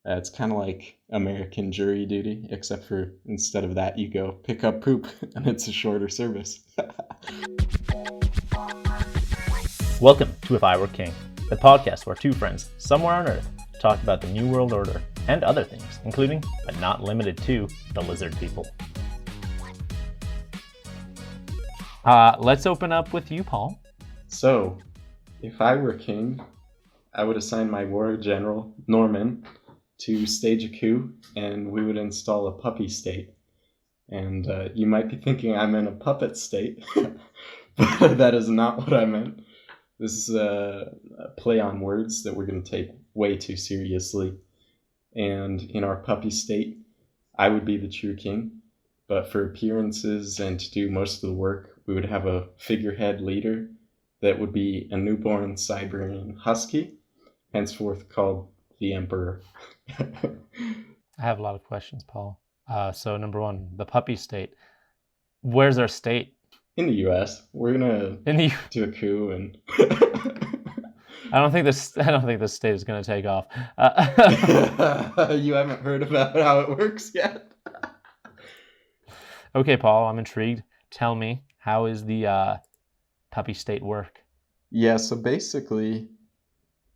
It's kind of like American jury duty, except for instead of that, you go pick up poop, and it's a shorter service. Welcome to If I Were King, the podcast where two friends somewhere on Earth talk about the New World Order and other things, including, but not limited to, the lizard people. Let's open up with you, Paul. So, if I were king, I would assign my war general, Norman, to stage a coup, and we would install a puppy state. And you might be thinking I'm in a puppet state, but that is not what I meant. This is a play on words that we're going to take way too seriously. And in our puppy state, I would be the true king, but for appearances and to do most of the work, we would have a figurehead leader that would be a newborn Siberian husky, henceforth called the Emperor. I have a lot of questions, Paul. So number one, the puppy state. Where's our state? In the U.S., we're gonna do a coup, and I don't think this state is gonna take off. You haven't heard about how it works yet. Okay, Paul, I'm intrigued. Tell me, how is the puppy state work? Yeah, so basically,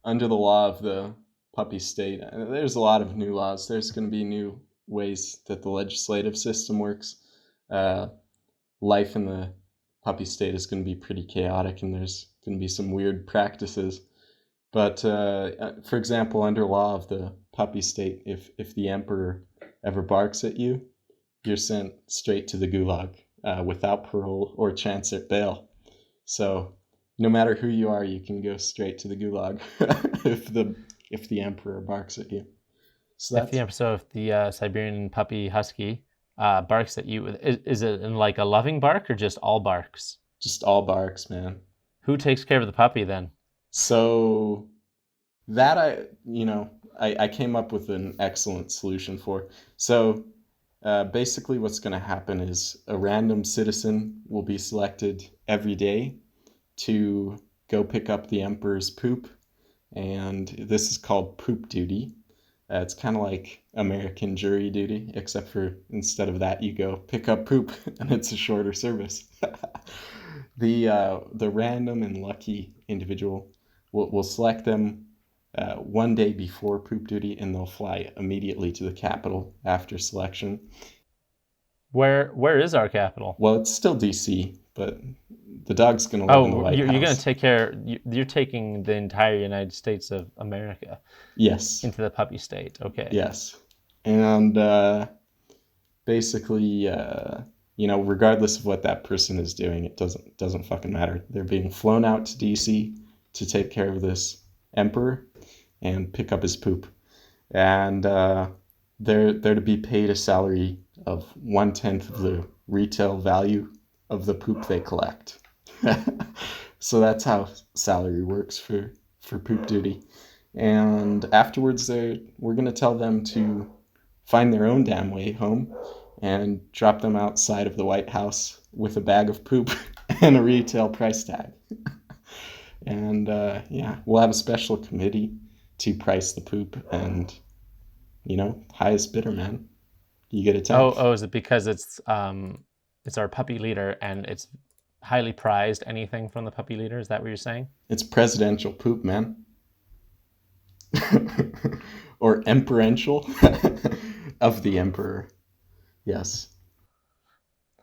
under the law of the puppy state, there's a lot of new laws. There's going to be new ways that the legislative system works. Life in the puppy state is going to be pretty chaotic, and there's going to be some weird practices. But for example, under law of the puppy state, if the emperor ever barks at you, you're sent straight to the gulag without parole or chance at bail. So no matter who you are, you can go straight to the gulag if the emperor barks at you. So if the Siberian puppy husky barks at you, is it in like a loving bark or just all barks? Just all barks, man. Who takes care of the puppy then? So that I came up with an excellent solution for. So basically what's going to happen is a random citizen will be selected every day to go pick up the emperor's poop, and this is called poop duty. It's kind of like American jury duty, except for instead of that, you go pick up poop, and it's a shorter service. The random and lucky individual will select them one day before poop duty, and they'll fly immediately to the capital after selection. Where is our capital? Well, it's still DC, but the dog's going to live in the White House. You're going to take care. You're taking the entire United States of America. Yes. Into the puppy state. Okay. Yes, and basically, regardless of what that person is doing, it doesn't fucking matter. They're being flown out to DC to take care of this emperor and pick up his poop, and they're to be paid a salary of 1/10 of the retail value of the poop they collect. So that's how salary works for poop duty. And afterwards, we're going to tell them to find their own damn way home and drop them outside of the White House with a bag of poop and a retail price tag. And we'll have a special committee to price the poop, and highest bidder, man. You get a tag. Oh, is it because it's our puppy leader and it's highly prized? Anything from the puppy leader? Is that what you're saying? It's presidential poop, man. Or emperential of the emperor. Yes.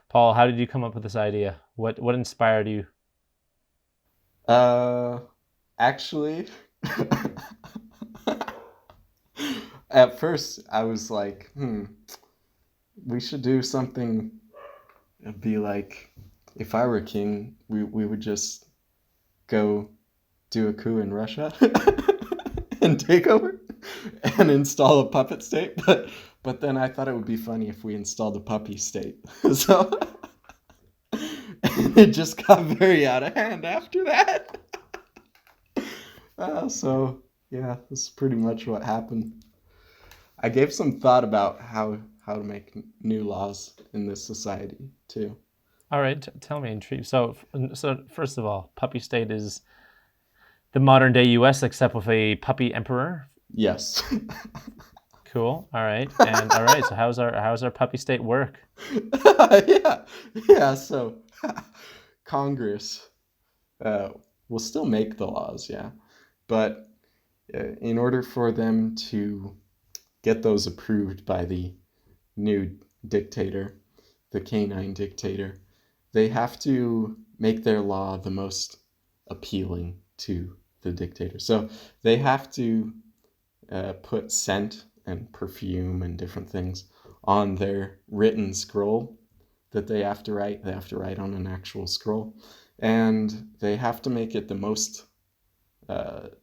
Paul, how did you come up with this idea? What inspired you? Actually, at first I was like, we should do something. It'd be like, if I were king, we would just go do a coup in Russia and take over and install a puppet state. But then I thought it would be funny if we installed a puppy state. So and it just got very out of hand after that. So yeah, this is pretty much what happened. I gave some thought about how to make new laws in this society too. All right, tell me, intrigued. So first of all, puppy state is the modern day U.S. except with a puppy emperor. Yes. Cool. All right. And all right. So how's our puppy state work? Yeah. So Congress will still make the laws, yeah, but in order for them to get those approved by the new dictator, the canine dictator, they have to make their law the most appealing to the dictator. So they have to put scent and perfume and different things on their written scroll that they have to write. They have to write on an actual scroll. And they have to make it the most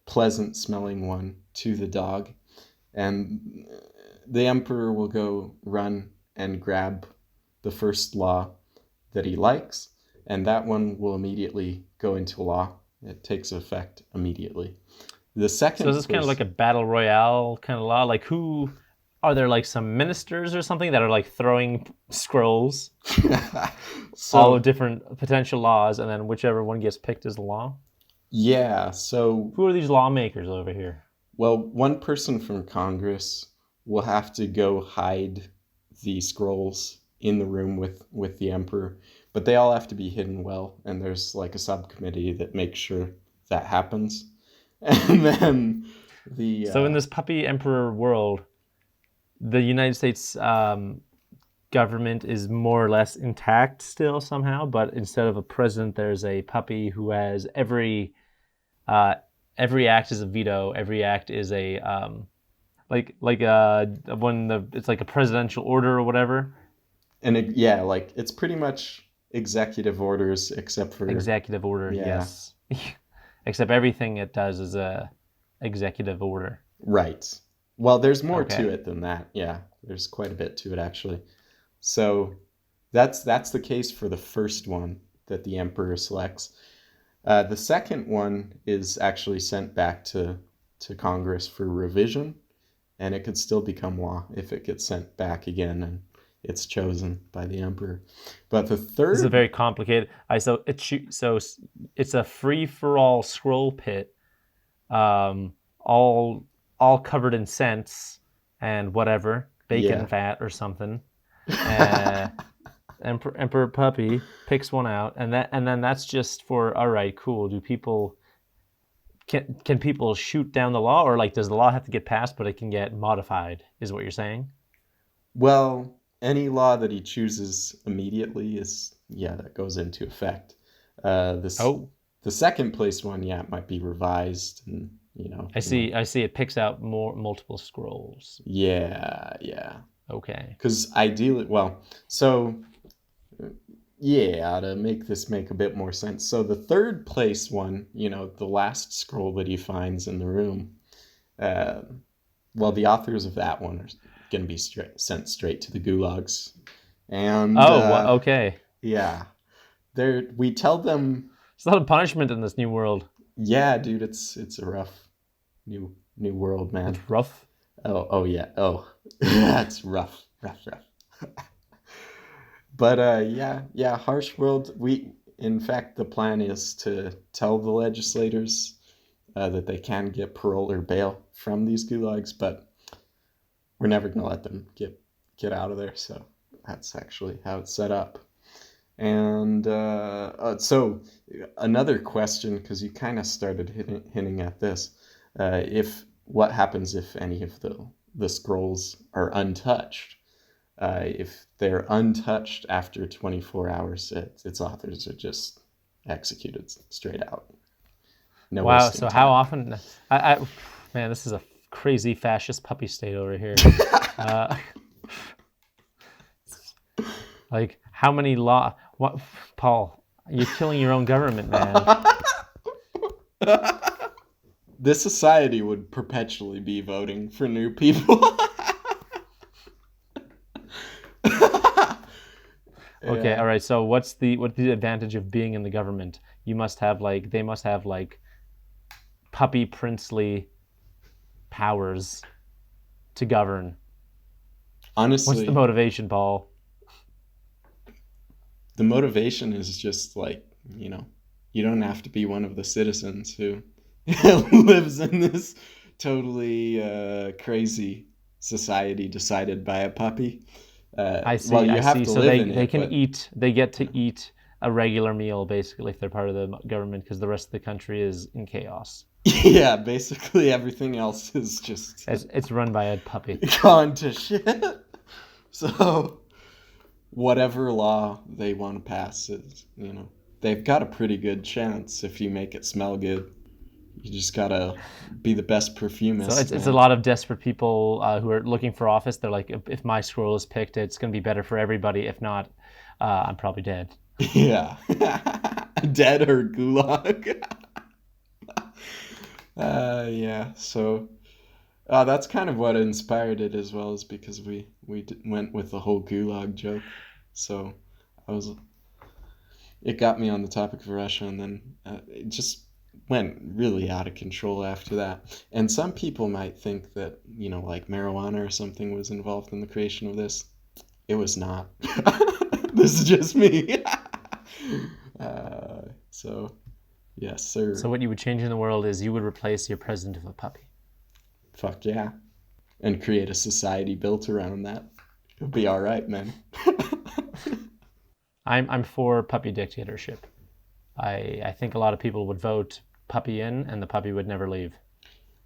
pleasant smelling one to the dog. And the emperor will go run and grab the first law that he likes, and that one will immediately go into law. It takes effect immediately. The second. So is this kind of like a battle royale kind of law? Like, who are there? Like some ministers or something that are like throwing scrolls, all of different potential laws, and then whichever one gets picked is the law? Yeah. So who are these lawmakers over here? Well, one person from Congress will have to go hide the scrolls in the room with the emperor, but they all have to be hidden well, and there's like a subcommittee that makes sure that happens. And then So in this puppy emperor world, the United States government is more or less intact still somehow, but instead of a president, there's a puppy who has every act is a veto. Every act is a it's like a presidential order or whatever. And it's pretty much executive orders, except for executive order. Yeah. Yes, except everything it does is a executive order. Right. Well, there's more to it than that. Yeah, there's quite a bit to it actually. So that's the case for the first one that the emperor selects. The second one is actually sent back to Congress for revision, and it could still become law if it gets sent back again and it's chosen by the emperor. But the third... This is a very complicated... So it's a free-for-all scroll pit, all covered in scents and whatever, bacon fat or something. Emperor Puppy picks one out, and then that's just for, all right, cool. Do people can people shoot down the law, or like does the law have to get passed but it can get modified? Is what you're saying? Well, any law that he chooses immediately that goes into effect. The second place one, it might be revised, and I see. It picks out multiple scrolls. Yeah. Okay. Because ideally, to make this make a bit more sense. So the third place one, the last scroll that he finds in the room, the authors of that one are going to be sent straight to the gulags. And okay. Yeah. We tell them... It's a lot of punishment in this new world. Yeah, dude, it's a rough new world, man. It's rough? Oh yeah. Oh, that's rough. But harsh world. In fact, the plan is to tell the legislators that they can get parole or bail from these gulags, but we're never going to let them get out of there. So that's actually how it's set up. And so another question, because you kind of started hinting at this, what happens if any of the scrolls are untouched? If they're untouched after 24 hours, its authors are just executed straight out. No. Wow. So how often? Man, this is a crazy fascist puppy state over here. Like how many law? What, Paul? You're killing your own government, man. This society would perpetually be voting for new people. Okay, all right. So what's the advantage of being in the government? They must have puppy princely powers to govern. Honestly, what's the motivation, Paul? The motivation is just you don't have to be one of the citizens who lives in this totally crazy society decided by a puppy. I see. Well, you I have see. to So live in they it, can but eat. They get to eat a regular meal basically if they're part of the government because the rest of the country is in chaos. yeah, basically everything else is just It's run by a puppy. gone to shit. So whatever law they want to pass is, they've got a pretty good chance if you make it smell good. You just gotta be the best So perfumist, it's a man. lot of desperate people who are looking for office. They're like, if my scroll is picked, it's going to be better for everybody. If not, I'm probably dead. Yeah. Dead or gulag. Yeah, so that's kind of what inspired it as well, is because we went with the whole gulag joke. So I was it got me on the topic of Russia, and then it just went really out of control after that. And some people might think that, like marijuana or something was involved in the creation of this. It was not. This is just me. So, yes, So sir. what you would change in the world is you would replace your president with a puppy. Fuck yeah. And create a society built around that. It'll be all right, man. I'm for puppy dictatorship. I think a lot of people would vote puppy in, and the puppy would never leave.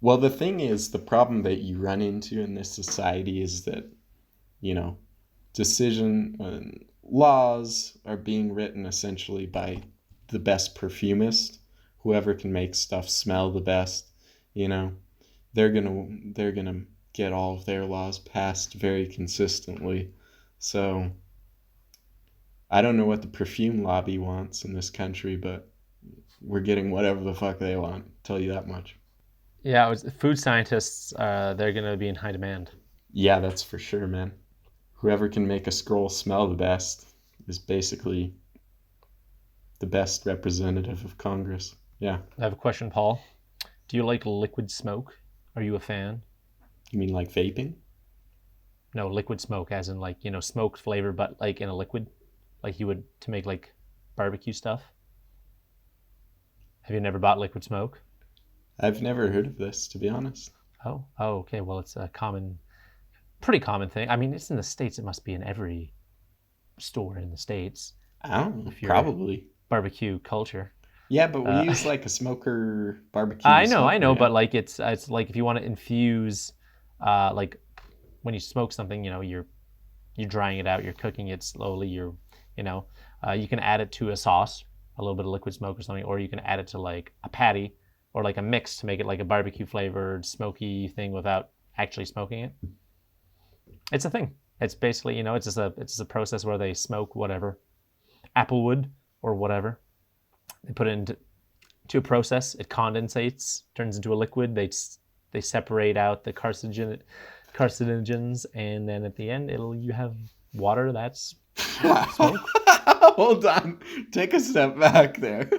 Well, the thing is, the problem that you run into in this society is that, you know, decision laws are being written essentially by the best perfumist, whoever can make stuff smell the best. You know, they're gonna get all of their laws passed very consistently. So I don't know what the perfume lobby wants in this country, but we're getting whatever the fuck they want. Tell you that much. Yeah, it was, food scientists, they're going to be in high demand. Yeah, that's for sure, man. Whoever can make a scroll smell the best is basically the best representative of Congress. Yeah. I have a question, Paul. Do you like liquid smoke? Are you a fan? You mean like vaping? No, liquid smoke, as in like, smoked flavor, but like in a liquid, like you would to make like barbecue stuff. Have you never bought liquid smoke? I've never heard of this, to be honest. Oh, okay. Well, it's a pretty common thing. I mean, it's in the States. It must be in every store in the States I don't know. if you're Probably. barbecue culture. Yeah, but we Uh, use like a smoker barbecue I smoker, know, yeah. but like it's like if you want to infuse, like when you smoke something, you're drying it out, you're cooking it slowly, you can add it to a sauce, a little bit of liquid smoke or something, or you can add it to like a patty or like a mix to make it like a barbecue flavored smoky thing without actually smoking it. It's a thing. It's basically, it's just a process where they smoke whatever, applewood or whatever. They put it into a process. It condensates, turns into a liquid. They separate out the carcinogens, and then at the end, you have water that's smoke. Hold on. Take a step back there.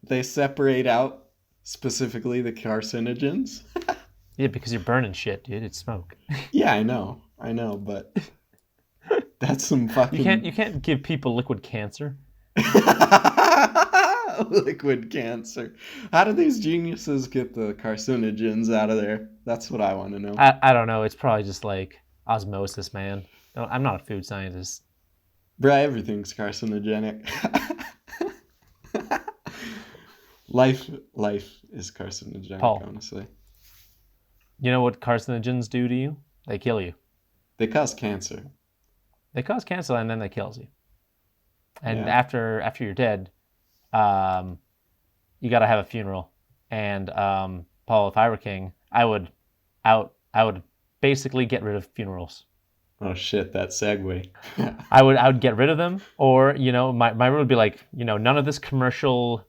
They separate out specifically the carcinogens. Yeah, because you're burning shit, dude. It's smoke. Yeah, I know, but that's some You can't fucking you can't give people liquid cancer. liquid cancer. How do these geniuses get the carcinogens out of there? That's what I want to know. I don't know. It's probably just like osmosis, man. No, I'm not a food scientist. Bruh, everything's carcinogenic. Life is carcinogenic, Paul. honestly. You know what carcinogens do to you? They kill you. They cause cancer. They cause cancer and then they kills you. And Yeah. after you're dead, you got to have a funeral. And Paul, if I were king, I would basically get rid of funerals. Oh shit, that segue. I would get rid of them, or my rule would be like, none of this commercial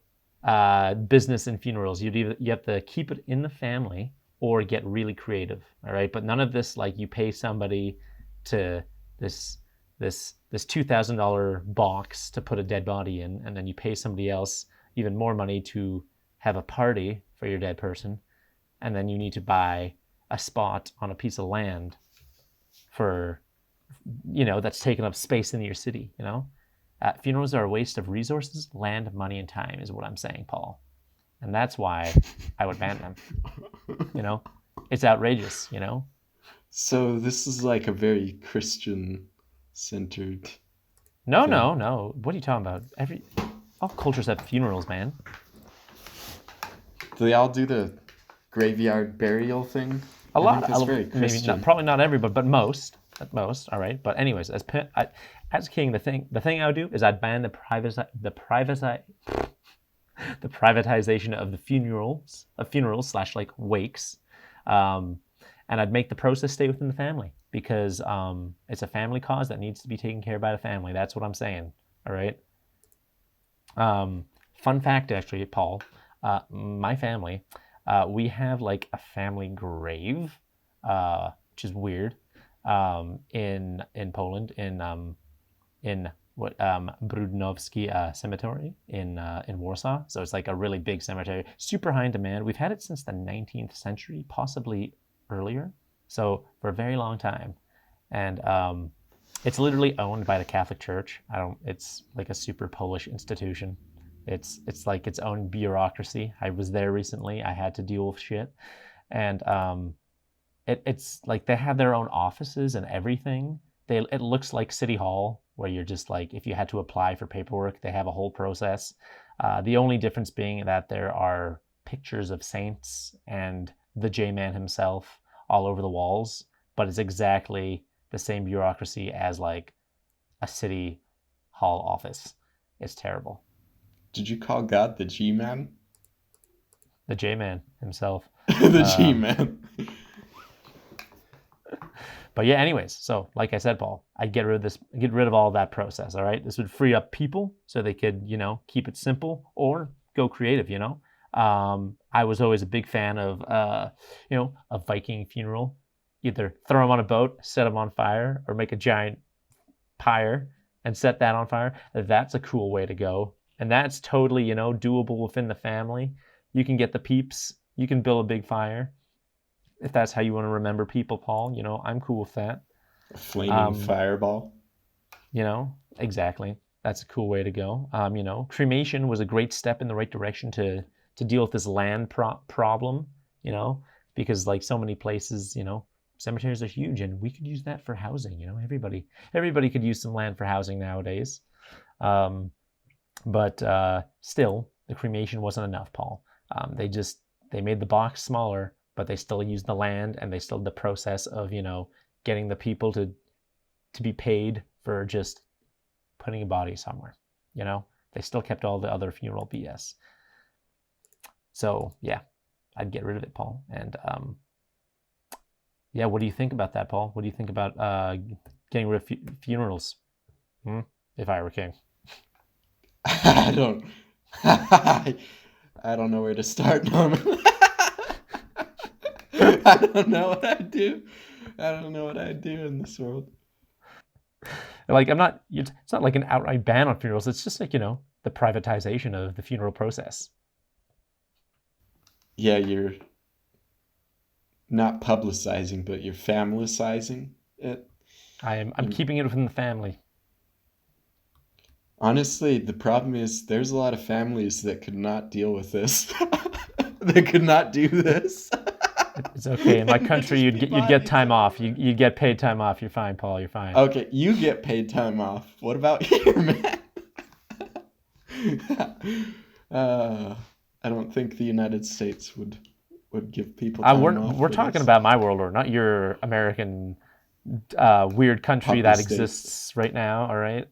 business in funerals. You have to keep it in the family or get really creative. All right, but none of this like you pay somebody to this $2,000 box to put a dead body in, and then you pay somebody else even more money to have a party for your dead person, and then you need to buy a spot on a piece of land for, that's taking up space in your city. Funerals are a waste of resources, land, money, and time is what I'm saying, Paul, and that's why I would ban them. It's outrageous. So this is like a very Christian-centered No, thing. no, no. What are you talking about? All cultures have funerals, man. Do they all do the graveyard burial thing? A I think lot, that's very maybe not, Christian. probably not everybody, but most, at most. All right. But anyways, as king, the thing I would do is I'd ban the privatization of the funerals slash like wakes, um, and I'd make the process stay within the family because it's a family cause that needs to be taken care of by the family. That's what I'm saying. All right. Fun fact, actually, Paul, my family, we have like a family grave, which is weird, in Poland, in what Brudnowski Cemetery in Warsaw. So it's like a really big cemetery, super high in demand. We've had it since the 19th century, possibly earlier. So for a very long time, and it's literally owned by the Catholic Church. I don't. It's like a super Polish institution. It's like its own bureaucracy. I was there recently. I had to deal with shit, and it's like they have their own offices and everything. It looks like City Hall, where you're just like if you had to apply for paperwork, they have a whole process. The only difference being that there are pictures of saints and the J Man himself all over the walls, but it's exactly the same bureaucracy as like a city hall office. It's terrible. Did you call God the G-man? The J Man himself. The Um, G-man. but yeah, anyways, so like I said, Paul, I'd get rid of all that process. All right, this would free up people so they could, keep it simple or go creative. I was always a big fan of, a Viking funeral. Either throw them on a boat, set them on fire, or make a giant pyre and set that on fire. That's a cool way to go. And that's totally, doable within the family. You can get the peeps, you can build a big fire. If that's how you want to remember people, Paul, I'm cool with that. A flaming Um, fireball. exactly. That's a cool way to go. Cremation was a great step in the right direction to deal with this land problem, because like so many places, cemeteries are huge and we could use that for housing. Everybody could use some land for housing nowadays. Um, but still, the cremation wasn't enough, Paul. They made the box smaller, but they still used the land and they still the process of getting the people to be paid for just putting a body somewhere. They still kept all the other funeral BS. So yeah, I'd get rid of it, Paul. And yeah, what do you think about that, Paul? What do you think about getting rid of funerals? If I were king. I don't. I don't know where to start, Norman. I don't know what I'd do. I don't know what I'd do in this world. Like I'm not. It's not like an outright ban on funerals. It's just like the privatization of the funeral process. Yeah, you're not publicizing, but you're familicizing it. I'm keeping it within the family. Honestly, the problem is there's a lot of families that could not deal with this. They could not do this. It's okay. In my And there'd country, just you'd be get bodies time off. everywhere. You'd get paid time off. You're fine, Paul. You're fine. Okay, you get paid time off. What about here, man? uh, I don't think the United States would give people time off We're for talking this. about my world, or not your American weird country Puppy that states. exists right now. All right.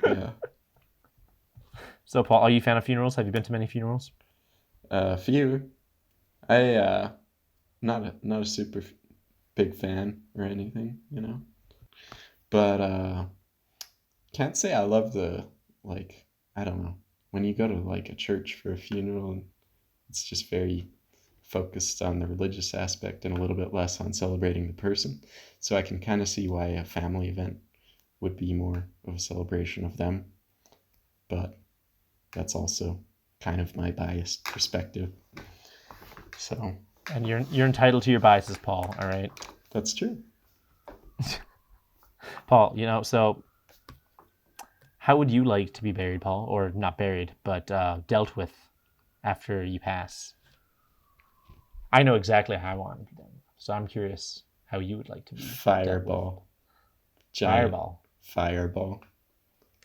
Yeah. So, Paul, are you a fan of funerals? Have you been to many funerals? Few. I not a super big fan or anything. But can't say I love the like I don't know. When you go to like a church for a funeral and it's just very focused on the religious aspect and a little bit less on celebrating the person. So I can kind of see why a family event would be more of a celebration of them. But that's also kind of my biased perspective. So And you're entitled to your biases, Paul. All right, that's true. Paul. So how would you like to be buried, Paul, or not buried, but dealt with after you pass? I know exactly how I want to be done, so I'm curious. how you would like to be dealt with. Fireball. Giant Fireball. fireball.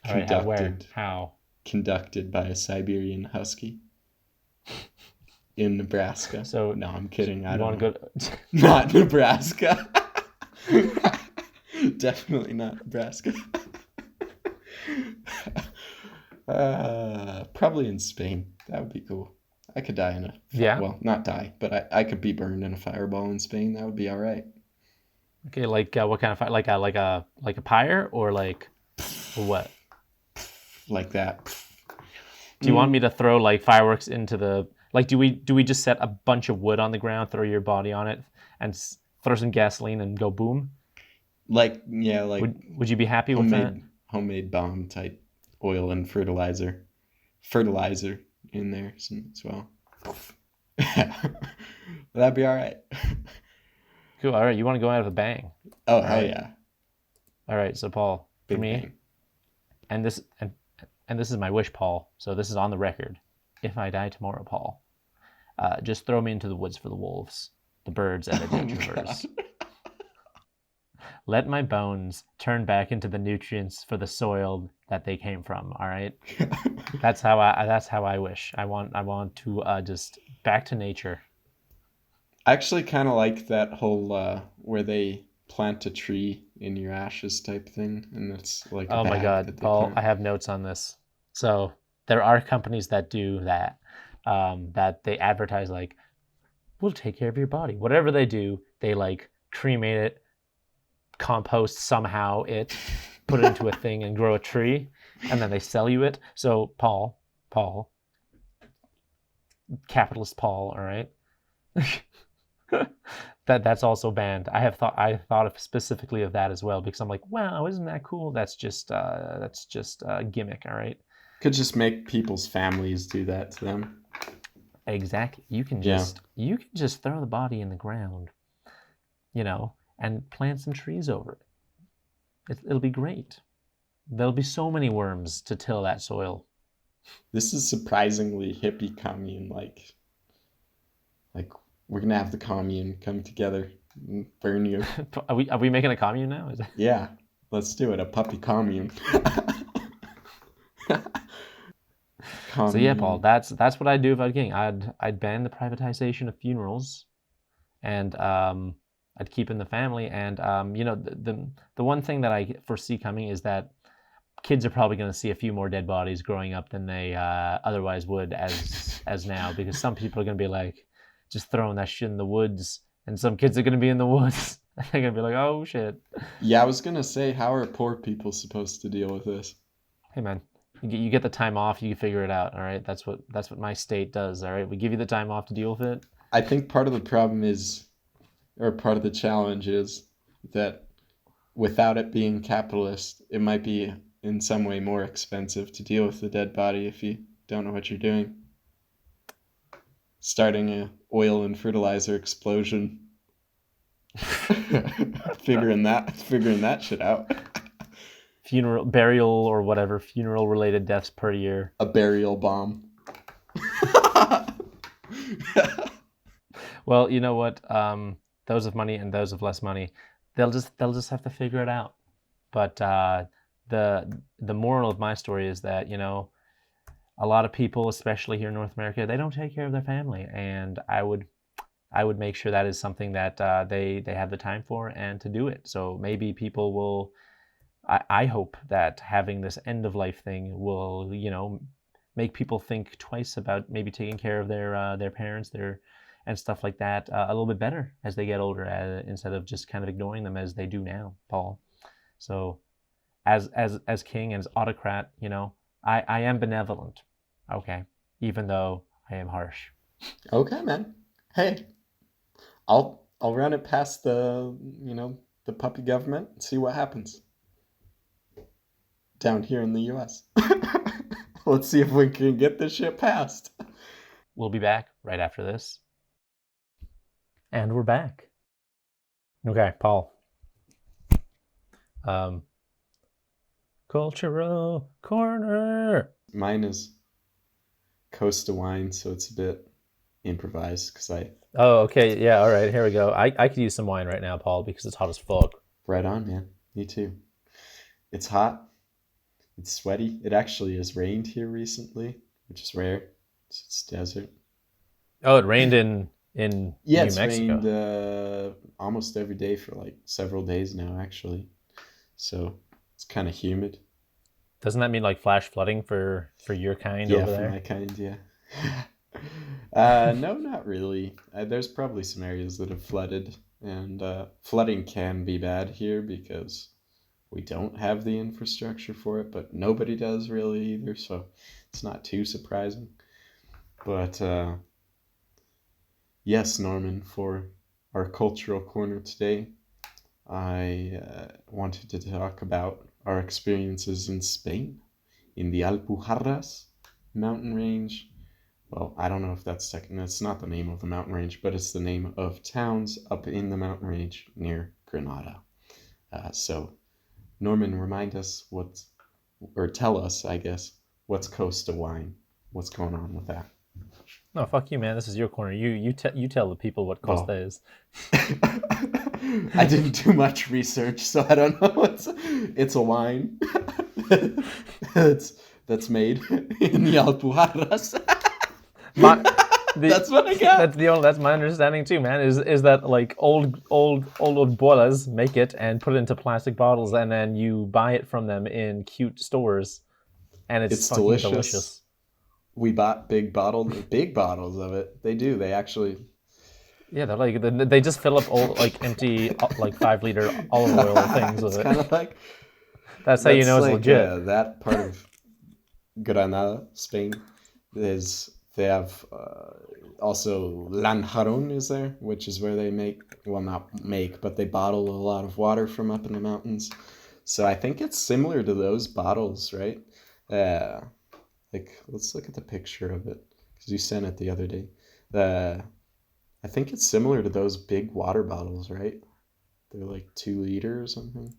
All right, where? How? Conducted by a Siberian husky in Nebraska. So no, I'm kidding. I You don't want know. to go? Not Nebraska. Definitely not Nebraska. Probably in Spain. That would be cool. I could die in a Yeah. Well, not die, but I could be burned in a fireball in Spain. That would be all right. Okay, like what kind of fire? Like a pyre or what? Like that. Do you want me to throw like fireworks into the do we just set a bunch of wood on the ground, throw your body on it, and throw some gasoline and go boom? Like Would you be happy with that? Homemade bomb type oil and fertilizer in there as well. That'd be all right. Cool. All right, you want to go out with a bang? Oh, hell yeah! All right, so Paul, Big for me, bang. and this is my wish, Paul. So this is on the record. If I die tomorrow, Paul, just throw me into the woods for the wolves, the birds, and the gingerbreads. Let my bones turn back into the nutrients for the soil that they came from. All right, that's how I wish. I want to just back to nature. I actually kind of like that whole where they plant a tree in your ashes type thing, and it's like oh my god, Paul, I have notes on this. So there are companies that do that, that they advertise like, we'll take care of your body. Whatever they do, they like cremate it, compost somehow it, put it into a thing and grow a tree, and then they sell you it. So Paul, capitalist Paul, all right? that's also banned. I thought of specifically of that as well, because I'm like, wow, isn't that cool? That's just a gimmick, all right? Could just make people's families do that to them. Exactly. You can just throw the body in the ground, and plant some trees over it. It'll be great. There'll be so many worms to till that soil. This is surprisingly hippie commune like we're gonna have the commune come together and burn you. Are we making a commune now? Yeah, let's do it. A puppy commune. So yeah, Paul, that's what I'd do if I was king. I'd ban the privatization of funerals, and I'd keep in the family. And the one thing that I foresee coming is that kids are probably going to see a few more dead bodies growing up than they otherwise would as now, because some people are going to be like just throwing that shit in the woods, and some kids are going to be in the woods. They're going to be like, oh shit. Yeah, I was going to say, how are poor people supposed to deal with this? Hey man, you get the time off, you figure it out, all right? That's what my state does, all right? We give you the time off to deal with it. I think part of the problem is, or part of the challenge is, that without it being capitalist, it might be in some way more expensive to deal with the dead body if you don't know what you're doing. Starting a oil and fertilizer explosion. figuring that shit out. Burial related deaths per year. A burial bomb. Well, you know what? Those of money and those of less money, they'll just have to figure it out. But the moral of my story is that a lot of people, especially here in North America, they don't take care of their family, and I would make sure that is something that they have the time for and to do it. So maybe people will. I hope that having this end of life thing will make people think twice about maybe taking care of their parents, and stuff like that a little bit better as they get older, instead of just kind of ignoring them as they do now, Paul. So as king and as autocrat, I am benevolent, okay, even though I am harsh. Okay, man. Hey, I'll run it past the puppy government and see what happens down here in the U.S. Let's see if we can get this shit passed. We'll be back right after this. And we're back. Okay, Paul. Cultural corner. Mine is Costa wine, so it's a bit improvised because Oh, okay. Yeah. All right. Here we go. I could use some wine right now, Paul, because it's hot as fuck. Right on, man. Me too. It's hot. It's sweaty. It actually has rained here recently, which is rare. It's desert. Oh, it rained in Yeah, New it's rained Mexico. almost every day for like several days now, actually. So it's kind of humid. Doesn't that mean like flash flooding for your kind Yeah, over for there? my kind, yeah. No, not really. There's probably some areas that have flooded, and flooding can be bad here because we don't have the infrastructure for it, but nobody does really either, so it's not too surprising. But yes, Norman, for our cultural corner today, I wanted to talk about our experiences in Spain, in the Alpujarras mountain range. Well, I don't know if that's not the name of the mountain range, but it's the name of towns up in the mountain range near Granada. So, Norman, remind us or tell us, I guess, what's Costa wine? What's going on with that? No, fuck you, man. This is your corner. You tell the people what Costa Oh, is. I didn't do much research, so I don't know. It's a wine. it's that's made in the Alpujarras. My the That's what I got. that's my understanding too, man. Is that like old boilas make it and put it into plastic bottles, and then you buy it from them in cute stores, and it's It's fucking delicious. delicious. We bought big bottles of it. They do. They actually. Yeah, they're like they just fill up all like empty like 5 liter olive oil things with It's kind it. of like That's how you that's know it's like legit. that part of Granada, Spain. They have also Lanjaron is there, which is where they make, well, not make, but they bottle a lot of water from up in the mountains. So I think it's similar to those bottles, right? Uh, like let's look at the picture of it because you sent it the other day. Uh, I think it's similar to those big water bottles, right? They're like 2 liter or something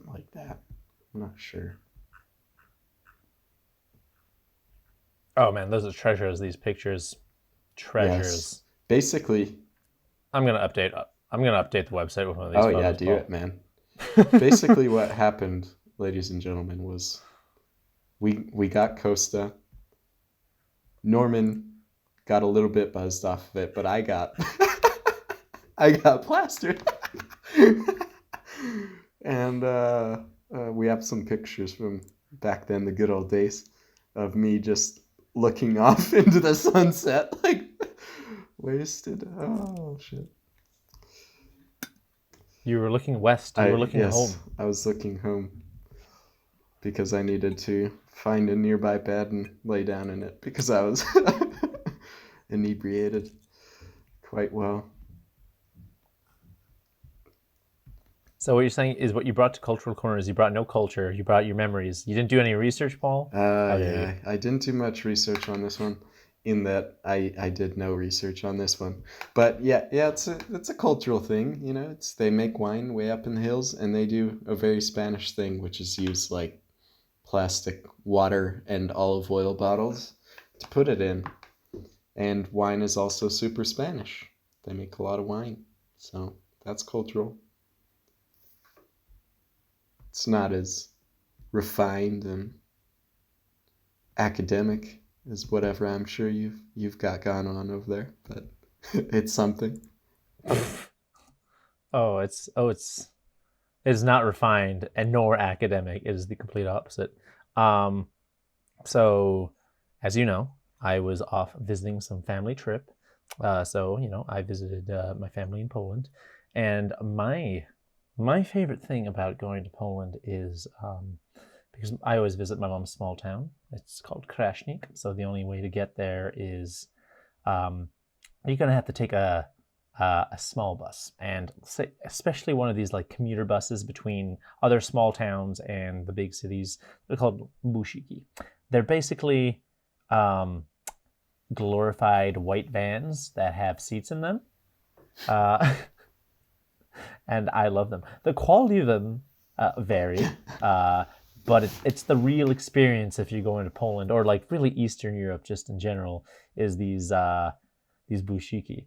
like that. I'm not sure. Oh man, those are treasures. These pictures, Yes, treasures. basically. I'm gonna update. I'm gonna update the website with one of these Oh yeah, photos, do it, Paul. man. Basically, what happened, ladies and gentlemen, was we got Costa. Norman got a little bit buzzed off of it, but I got I got plastered. And we have some pictures from back then, the good old days, of me just looking off into the sunset, like wasted. Oh shit. You were looking west. You were looking Yes, home. I was looking home because I needed to find a nearby bed and lay down in it because I was inebriated quite well. So what you're saying is what you brought to Cultural Corner is you brought no culture. You brought your memories. You didn't do any research, Paul. How dare you? Yeah, I didn't do much research on this one. In that I did no research on this one, but yeah, it's a cultural thing, you know. It's they make wine way up in the hills, and they do a very Spanish thing, which is use like plastic water and olive oil bottles to put it in. And wine is also super Spanish. They make a lot of wine, so that's cultural. It's not as refined and academic as whatever I'm sure you've got going on over there, but it's something. It's not refined and nor academic. It is the complete opposite. Um, so, as you know, I was off visiting some family trip. So I visited my family in Poland, and my favorite thing about going to Poland is because I always visit my mom's small town. It's called Krasnik. So the only way to get there is um, you're gonna have to take a small bus, and say, especially one of these like commuter buses between other small towns and the big cities. They're called bushiki. They're basically um, glorified white vans that have seats in them, uh, and I love them. The quality of them vary, but it's the real experience if you go into Poland or like really Eastern Europe, just in general. Is these? these bushiki,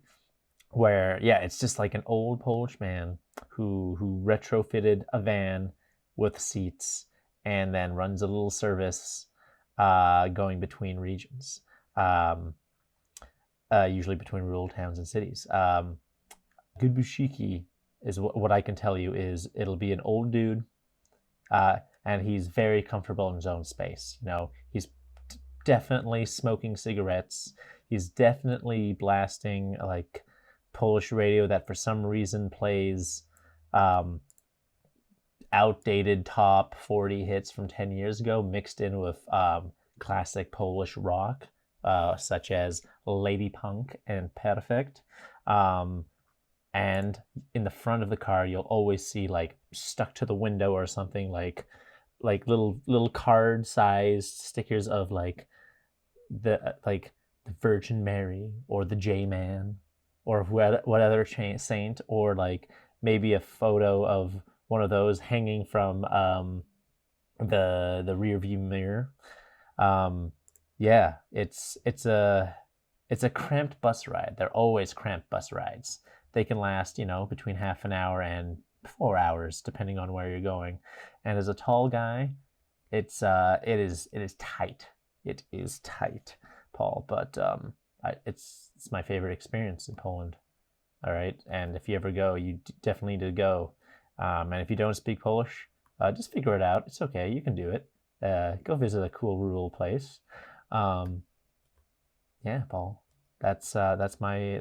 where it's just like an old Polish man who retrofitted a van with seats and then runs a little service going between regions, um, usually between rural towns and cities. Good bushiki is what I can tell you is it'll be an old dude, and he's very comfortable in his own space. He's definitely smoking cigarettes. He's definitely blasting like Polish radio that for some reason plays outdated top 40 hits from 10 years ago mixed in with classic Polish rock, such as Lady Punk and Perfect. And in the front of the car, you'll always see like stuck to the window or something like little card-sized stickers of like the Virgin Mary or the J-Man or what other saint, or like maybe a photo of one of those hanging from the rear view mirror. It's a cramped bus ride. They're always cramped bus rides. They can last, between half an hour and 4 hours, depending on where you're going. And as a tall guy, it is tight. It is tight, Paul. But it's my favorite experience in Poland. All right, and if you ever go, you definitely need to go. And if you don't speak Polish, just figure it out. It's okay. You can do it. Go visit a cool rural place. Paul. That's my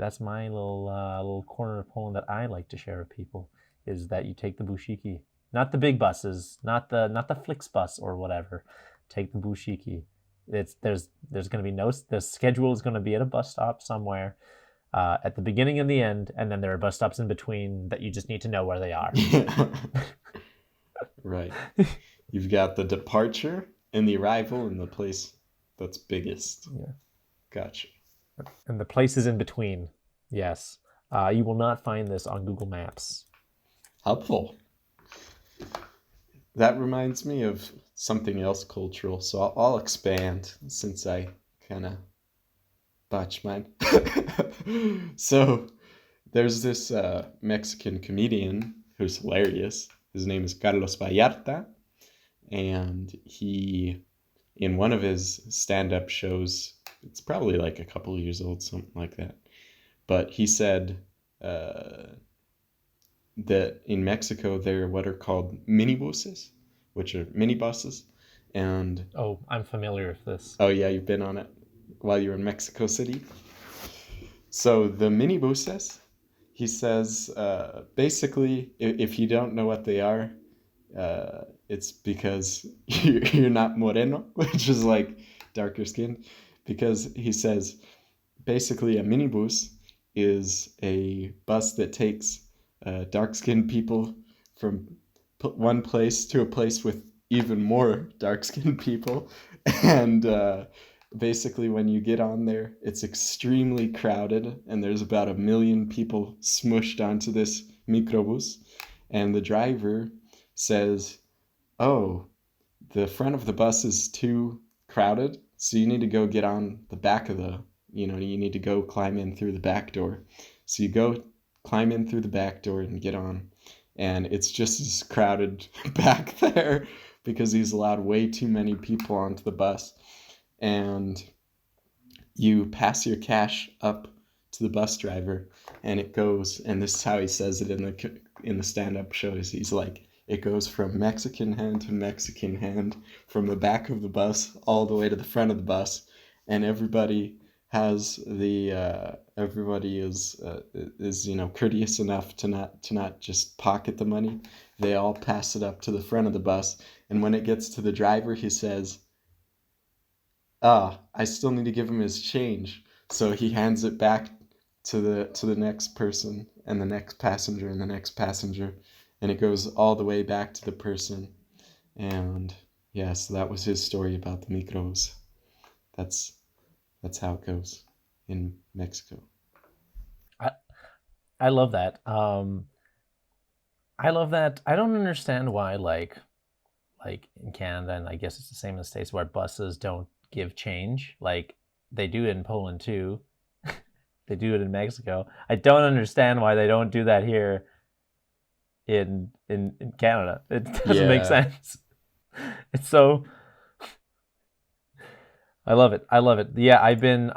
little corner of Poland that I like to share with people, is that you take the bushiki, not the big buses, not the Flixbus or whatever. Take the bushiki. There's going to be the schedule is going to be at a bus stop somewhere, at the beginning and the end, and then there are bus stops in between that you just need to know where they are. Right. You've got the departure and the arrival and the place that's biggest. Yeah. Gotcha. And the places in between, yes. You will not find this on Google Maps. Helpful. That reminds me of something else cultural, so I'll expand since I kind of botched mine. So there's this Mexican comedian who's hilarious. His name is Carlos Vallarta, and he, in one of his stand-up shows, it's probably like a couple of years old, something like that, but he said that in Mexico there are what are called minibuses, which are minibuses, and I'm familiar with this. Oh yeah, you've been on it while you were in Mexico City. So the minibuses, he says, basically, if you don't know what they are, it's because you're not moreno, which is like darker skinned. Because he says, basically, a minibus is a bus that takes dark-skinned people from one place to a place with even more dark-skinned people. And basically, when you get on there, it's extremely crowded, and there's about 1 million people smushed onto this microbus. And the driver says, oh, the front of the bus is too crowded, so you need to go get on the back of you need to go climb in through the back door. So you go climb in through the back door and get on. And it's just as crowded back there because he's allowed way too many people onto the bus. And you pass your cash up to the bus driver, and it goes, and this is how he says it in the stand-up shows. He's like, it goes from Mexican hand to Mexican hand, from the back of the bus all the way to the front of the bus, and everybody has everybody is courteous enough to not just pocket the money. They all pass it up to the front of the bus, and when it gets to the driver, he says, I still need to give him his change. So he hands it back to the next person and the next passenger and the next passenger. And it goes all the way back to the person. And yeah, so that was his story about the micros. That's how it goes in Mexico. I love that. I love that. I don't understand why, like in Canada, and I guess it's the same in the States, where buses don't give change. Like they do it in Poland too. They do it in Mexico. I don't understand why they don't do that here in Canada. It doesn't make Yeah. sense. It's so. I love it. I love it. Yeah, I've been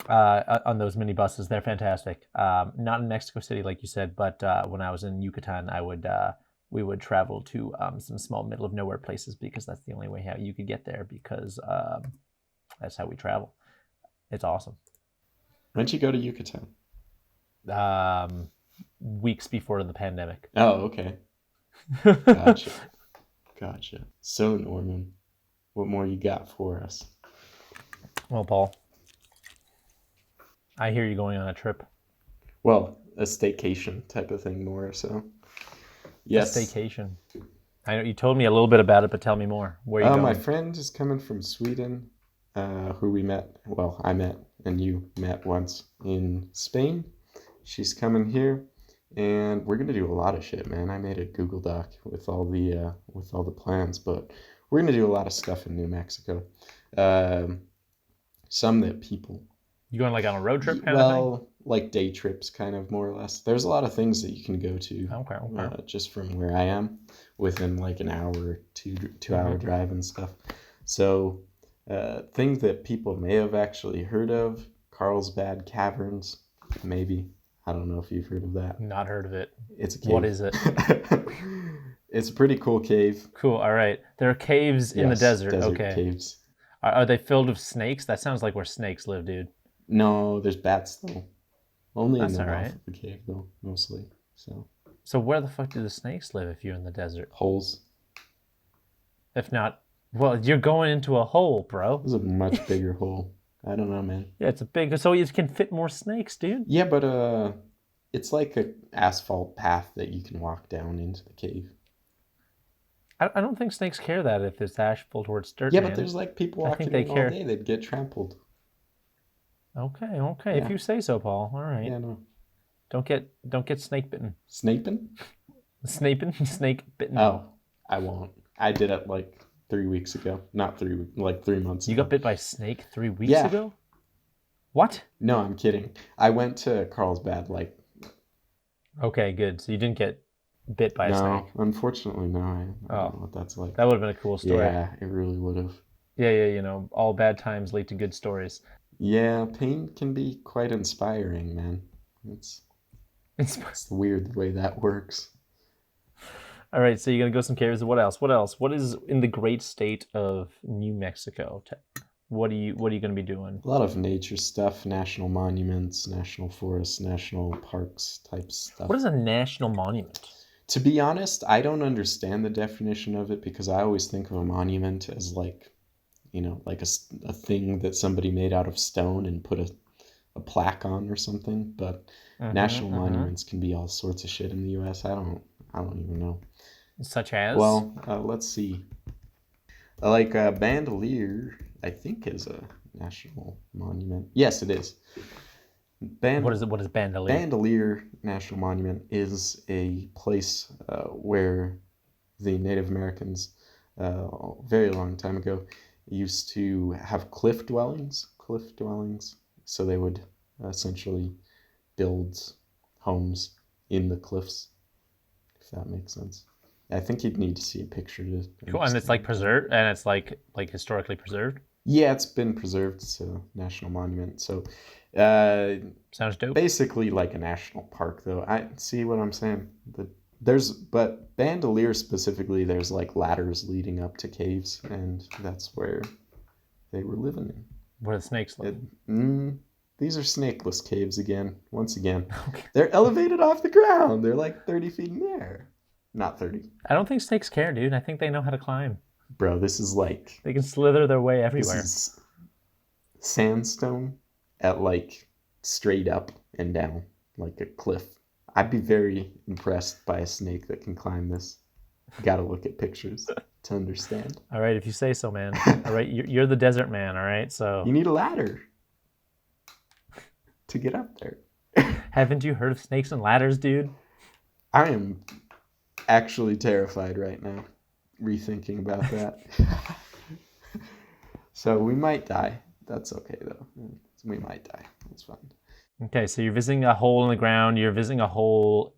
on those mini buses. They're fantastic. Not in Mexico City, like you said, but when I was in Yucatan, we would travel to some small middle of nowhere places because that's the only way how you could get there because that's how we travel. It's awesome. When'd you go to Yucatan? Weeks before the pandemic. Oh, okay. Gotcha. Gotcha. So, Norman, what more you got for us? Well, Paul, I hear you going on a trip. Well, a staycation type of thing more, so. Yes. A staycation. I know you told me a little bit about it, but tell me more. Where are you going? My friend is coming from Sweden, who we met, well, I met and you met once in Spain. She's coming here, and we're gonna do a lot of shit, man. I made a Google Doc with all the plans, but we're gonna do a lot of stuff in New Mexico. Some that people, You going like on a road trip kind of thing? well, like day trips, kind of more or less. There's a lot of things that you can go to Okay. just from where I am, within like an hour, two-hour drive and stuff. So, things that people may have actually heard of: Carlsbad Caverns, maybe. I don't know if you've heard of that. Not heard of it. It's a cave. What is it? It's a pretty cool cave. Cool. All right. There are caves in the Yes, desert. desert Okay. caves. Are they filled with snakes? That sounds like where snakes live, dude. No, there's bats though. Only That's in the all mouth right. of the cave though, mostly. So So where the fuck do the snakes live if you're in the desert? holes. If not, well, you're going into a hole, bro. This is a much bigger hole. I don't know, man. Yeah, it's a big. So you can fit more snakes, dude. Yeah, but it's like a asphalt path that you can walk down into the cave. I don't think snakes care that if it's asphalt or it's dirt. Yeah, man. but there's like people I walking think they in all care. day. They'd get trampled. Okay. Yeah. If you say so, Paul. All right. Yeah, no. Don't get snake bitten. Snaping? Snake bitten. Oh, I won't. I did it like 3 weeks ago. Not 3 weeks, like 3 months You ago. got bit by a snake 3 weeks Yeah. ago? What? No, I'm kidding. I went to Carlsbad like Okay, good. So you didn't get bit by a no, snake. unfortunately no. I don't Oh. know what that's like. That would have been a cool story. Yeah, it really would have. Yeah, you know, all bad times lead to good stories. Yeah, pain can be quite inspiring, man. It's weird the way that works. All right, so you're gonna go some caves. What else? What is in the great state of New Mexico? What are you gonna be doing? A lot of nature stuff, national monuments, national forests, national parks type stuff. What is a national monument? To be honest, I don't understand the definition of it because I always think of a monument as like, like a thing that somebody made out of stone and put a plaque on or something. But national monuments can be all sorts of shit in the U.S. I don't even know. Such as? Well, let's see. Like Bandelier, I think is a national monument. Yes, it is. What is Bandelier? Bandelier National Monument is a place where the Native Americans, a very long time ago, used to have cliff dwellings. So they would essentially build homes in the cliffs, if that makes sense. I think you'd need to see a picture to. Cool, and it's like preserved, and it's like historically preserved. Yeah, it's been preserved. It's a national monument. So, sounds dope. Basically, like a national park, though. I see what I'm saying. But Bandelier specifically, there's like ladders leading up to caves, and that's where they were living in. Where the snakes live. These are snakeless caves again. Once again, They're elevated off the ground. They're like 30 feet in the air. Not 30. I don't think snakes care, dude. I think they know how to climb. Bro, this is like... They can slither their way everywhere. This is sandstone at like straight up and down, like a cliff. I'd be very impressed by a snake that can climb this. Gotta look at pictures to understand. All right, if you say so, man. All right, you're the desert man, all right? So you need a ladder to get up there. Haven't you heard of snakes and ladders, dude? I am actually terrified right now, rethinking about that. So we might die. That's okay, though. We might die. It's fine. Okay, so you're visiting a hole in the ground. You're visiting a hole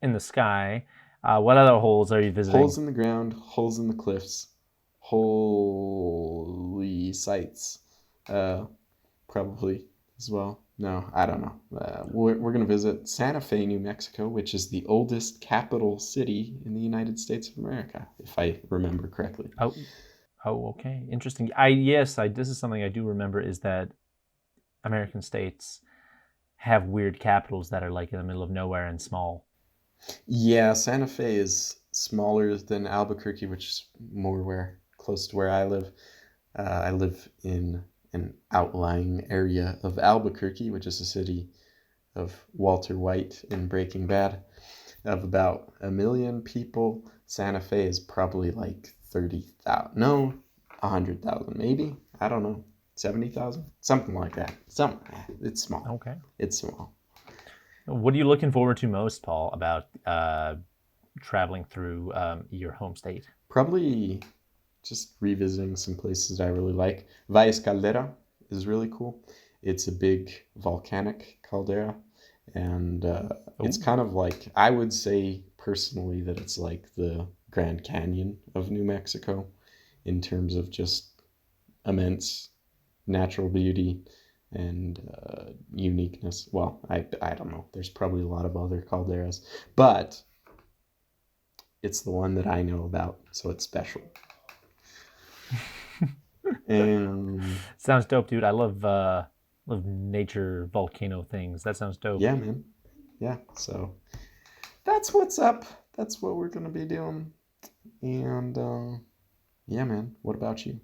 in the sky. What other holes are you visiting? Holes in the ground, holes in the cliffs, holy sites, probably as well. No, I don't know. We're going to visit Santa Fe, New Mexico, which is the oldest capital city in the United States of America, if I remember correctly. Oh, okay, interesting. This is something I do remember, is that American states have weird capitals that are like in the middle of nowhere and small. Yeah, Santa Fe is smaller than Albuquerque, which is more close to where I live. I live in an outlying area of Albuquerque, which is a city of Walter White in Breaking Bad, of about 1 million people. Santa Fe is probably like 30,000. No, 100,000 maybe. I don't know. 70,000? Something like that. It's small. Okay. It's small. What are you looking forward to most, Paul, about traveling through your home state? Probably just revisiting some places I really like. Valles Caldera is really cool. It's a big volcanic caldera, and it's kind of like, I would say personally that it's like the Grand Canyon of New Mexico in terms of just immense natural beauty and uniqueness. Well, I don't know. There's probably a lot of other calderas, but it's the one that I know about, so it's special. And sounds dope, dude. I love nature volcano things. That sounds dope. Yeah, man. Yeah, so that's what's up. That's what we're gonna be doing. And yeah, man. What about you?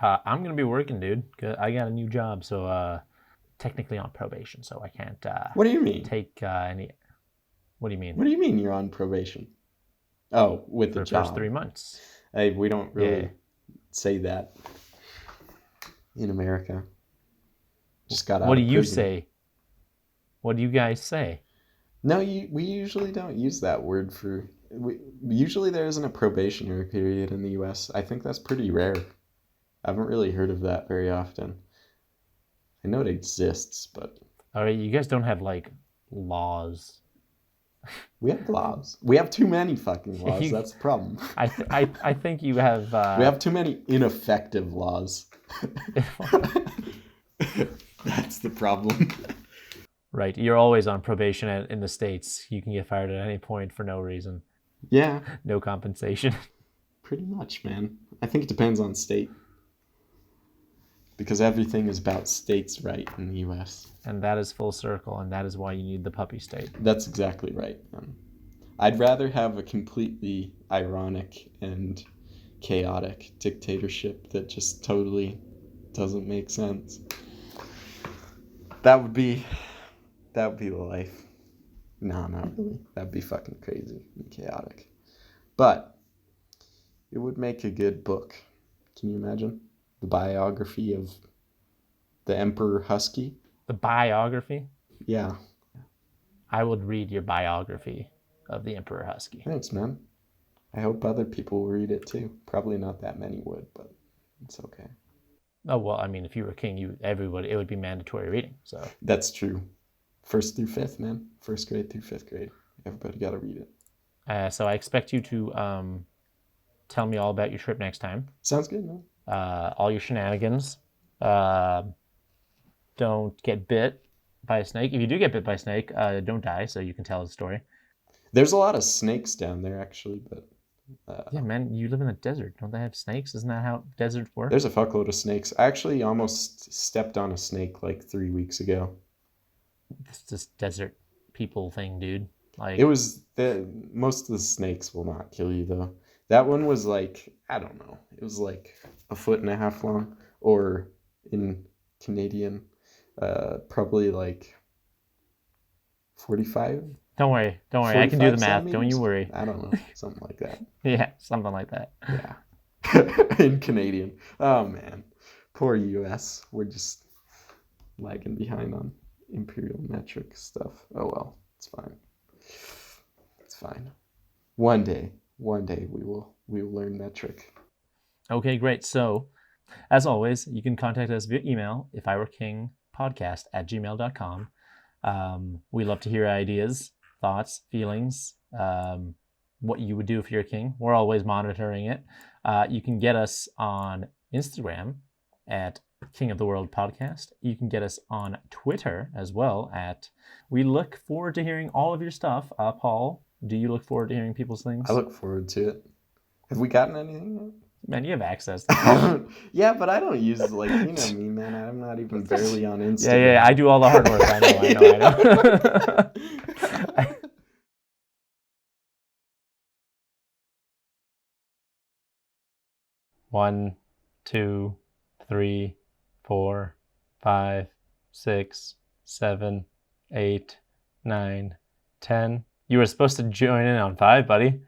I'm gonna be working, dude. 'Cause I got a new job, so technically on probation, so I can't. What do you mean? Take any? What do you mean? What do you mean you're on probation? Oh, with the For the job. first 3 months. Hey, we don't really Yeah. say that in America. Just got out What do of you prison. say? What do you guys say? No, we usually don't use that word for. Usually there isn't a probationary period in the U.S. I think that's pretty rare. I haven't really heard of that very often. I know it exists, but All right, you guys don't have like laws. we have laws. We have too many fucking laws. That's the problem. I think you have. We have too many ineffective laws. That's the problem. Right, you're always on probation in the States. You can get fired at any point for no reason, Yeah, no compensation. pretty much, man. I think it depends on state. Because everything is about states' right in the U.S. And that is full circle, and that is why you need the puppy state. That's exactly right. I'd rather have a completely ironic and chaotic dictatorship that just totally doesn't make sense. That would be the life. No, not really. That'd be fucking crazy and chaotic. But it would make a good book. Can you imagine? The biography of the Emperor Husky. The biography? Yeah. I would read your biography of the Emperor Husky. Thanks, man. I hope other people will read it too. Probably not that many would, but it's okay. Oh well, I mean, if you were king, it would be mandatory reading. So That's true. 1st through 5th, man. 1st grade through 5th grade. Everybody got to read it. so I expect you to tell me all about your trip next time. Sounds good, man. All your shenanigans. Don't get bit by a snake. If you do get bit by a snake, don't die, so you can tell the story. There's a lot of snakes down there, actually, but Yeah, man, you live in the desert. Don't they have snakes? Isn't that how deserts work? there's a fuckload of snakes. I actually almost stepped on a snake like 3 weeks ago. It's this desert people thing, dude. Like It was most of the snakes will not kill you though. That one was like, I don't know. It was like 1.5 feet long, or in Canadian, probably like 45. Don't worry. I can do the 45 math. Don't centimeters? you worry. I don't know, something like that. Yeah, something like that. Yeah. In Canadian. Oh man. Poor US. We're just lagging behind on imperial metric stuff. Oh well, it's fine. It's fine. One day we will learn metric. Okay, great. So As always, you can contact us via email, iwerekingpodcast@gmail.com. We love to hear ideas, thoughts, feelings, what you would do if you're a king. We're always monitoring it. You can get us on Instagram at King of the World Podcast. You can get us on Twitter as well at. We look forward to hearing all of your stuff. Paul, do you look forward to hearing people's things? I look forward to it. Have we gotten anything yet? Man, you have access. Yeah, but I don't use, like, you know me, man. I'm not even barely on Instagram. Yeah, I do all the hard work. I know. 1, 2, 3, 4, 5, 6, 7, 8, 9, 10. You were supposed to join in on 5, buddy.